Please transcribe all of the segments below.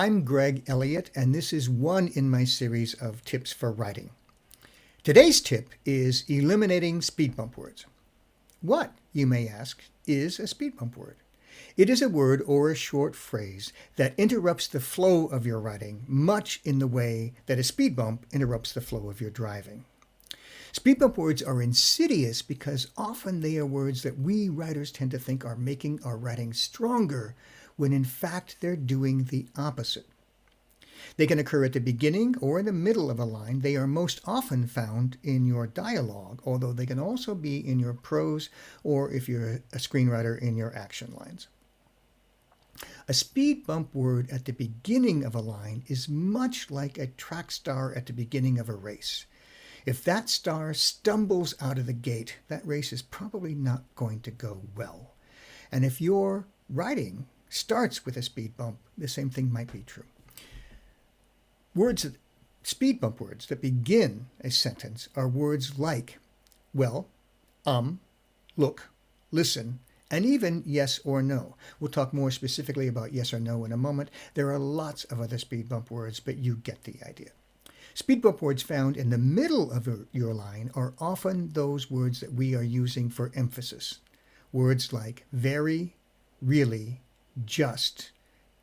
I'm Greg Elliott, and this is one in my series of tips for writing. Today's tip is eliminating speed bump words. What, you may ask, is a speed bump word? It is a word or a short phrase that interrupts the flow of your writing, much in the way that a speed bump interrupts the flow of your driving. Speed bump words are insidious because often they are words that we writers tend to think are making our writing stronger, when in fact they're doing the opposite. They can occur at the beginning or in the middle of a line. They are most often found in your dialogue, although they can also be in your prose or, if you're a screenwriter, in your action lines. A speed bump word at the beginning of a line is much like a track star at the beginning of a race. If that star stumbles out of the gate, that race is probably not going to go well. And if your writing starts with a speed bump, the same thing might be true. Speed bump words that begin a sentence are words like, well, look, listen, and even yes or no. We'll talk more specifically about yes or no in a moment. There are lots of other speed bump words, but you get the idea. Speed bump words found in the middle of your line are often those words that we are using for emphasis. Words like very, really, just,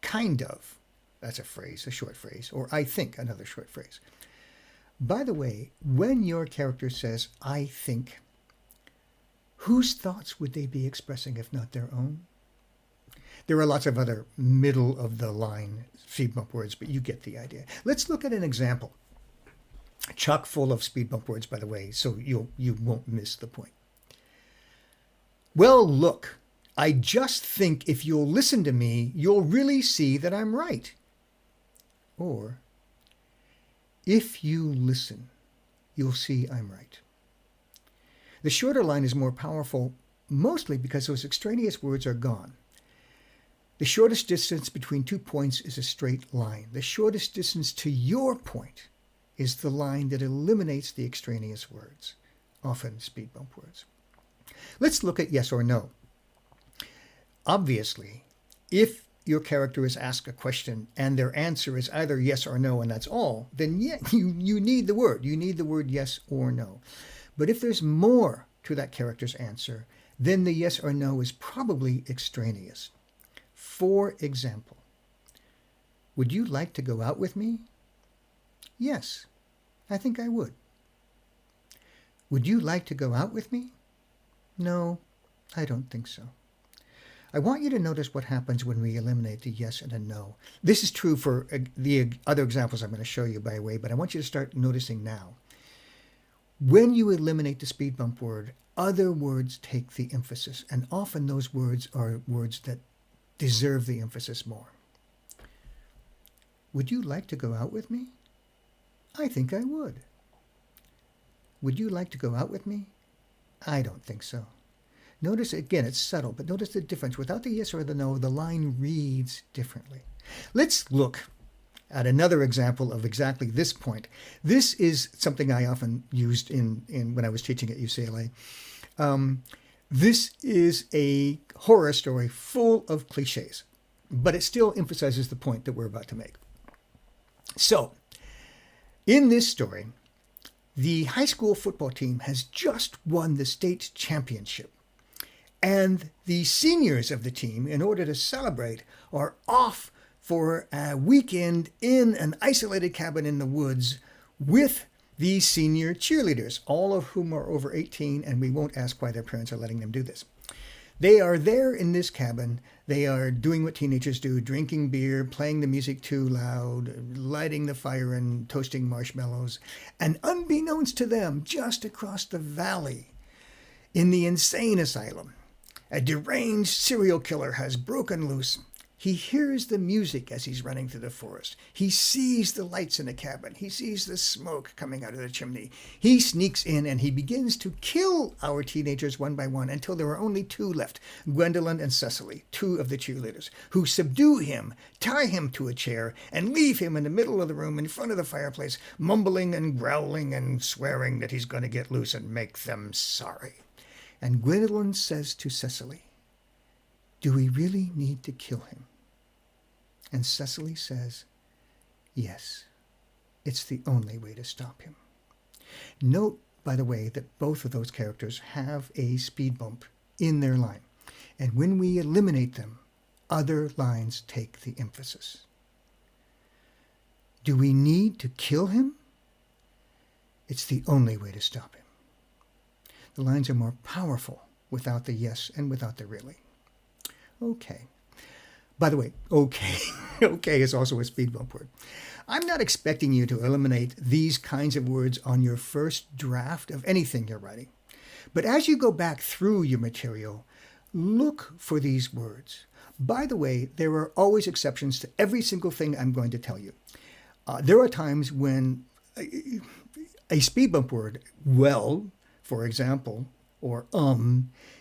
kind of. That's a phrase, a short phrase, or I think, another short phrase. By the way, when your character says, I think, whose thoughts would they be expressing if not their own? There are lots of other middle of the line speed bump words, but you get the idea. Let's look at an example. Chock full of speed bump words, by the way, so you won't miss the point. Well, look, I just think if you'll listen to me, you'll really see that I'm right. Or, if you listen, you'll see I'm right. The shorter line is more powerful, mostly because those extraneous words are gone. The shortest distance between 2 points is a straight line. The shortest distance to your point is the line that eliminates the extraneous words, often speed bump words. Let's look at yes or no. Obviously, if your character is asked a question and their answer is either yes or no and that's all, then yeah, you need the word. You need the word yes or no. But if there's more to that character's answer, then the yes or no is probably extraneous. For example, would you like to go out with me? Yes, I think I would. Would you like to go out with me? No, I don't think so. I want you to notice what happens when we eliminate the yes and a no. This is true for the other examples I'm going to show you, by the way, but I want you to start noticing now. When you eliminate the speed bump word, other words take the emphasis, and often those words are words that deserve the emphasis more. Would you like to go out with me? I think I would. Would you like to go out with me? I don't think so. Notice, again, it's subtle, but notice the difference. Without the yes or the no, the line reads differently. Let's look at another example of exactly this point. This is something I often used when I was teaching at UCLA. This is a horror story full of cliches, but it still emphasizes the point that we're about to make. So, in this story, the high school football team has just won the state championship. And the seniors of the team, in order to celebrate, are off for a weekend in an isolated cabin in the woods with the senior cheerleaders, all of whom are over 18, and we won't ask why their parents are letting them do this. They are there in this cabin. They are doing what teenagers do, drinking beer, playing the music too loud, lighting the fire and toasting marshmallows. And unbeknownst to them, just across the valley, in the insane asylum, a deranged serial killer has broken loose. He hears the music as he's running through the forest. He sees the lights in the cabin. He sees the smoke coming out of the chimney. He sneaks in and he begins to kill our teenagers one by one until there are only 2 left, Gwendolyn and Cecily, 2 of the cheerleaders, who subdue him, tie him to a chair, and leave him in the middle of the room in front of the fireplace, mumbling and growling and swearing that he's going to get loose and make them sorry. And Gwendolyn says to Cecily, "Do we really need to kill him?" And Cecily says, yes, it's the only way to stop him. Note, by the way, that both of those characters have a speed bump in their line. And when we eliminate them, other lines take the emphasis. Do we need to kill him? It's the only way to stop him. The lines are more powerful without the yes and without the really. Okay. By the way, okay. Okay is also a speed bump word. I'm not expecting you to eliminate these kinds of words on your first draft of anything you're writing. But as you go back through your material, look for these words. By the way, there are always exceptions to every single thing I'm going to tell you. There are times when a speed bump word, well, for example, or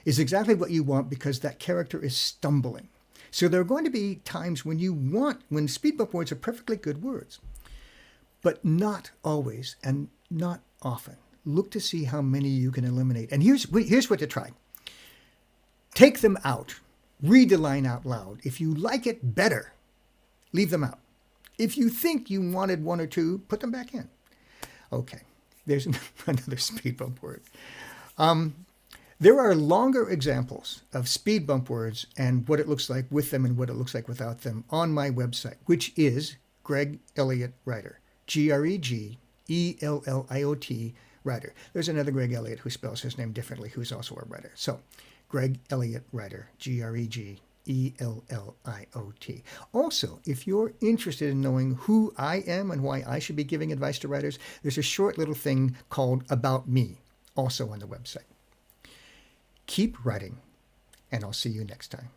is exactly what you want because that character is stumbling. So there are going to be times when when speed bump words are perfectly good words, but not always and not often. Look to see how many you can eliminate. And here's what to try. Take them out. Read the line out loud. If you like it better, leave them out. If you think you wanted one or two, put them back in. Okay, there's another speed bump word. There are longer examples of speed bump words and what it looks like with them and what it looks like without them on my website, which is Greg Elliott Writer, Gregelliot Writer. There's another Greg Elliott who spells his name differently, who's also a writer. So, Greg Elliott Writer, Gregelliot. Also, if you're interested in knowing who I am and why I should be giving advice to writers, there's a short little thing called About Me, also on the website. Keep writing, and I'll see you next time.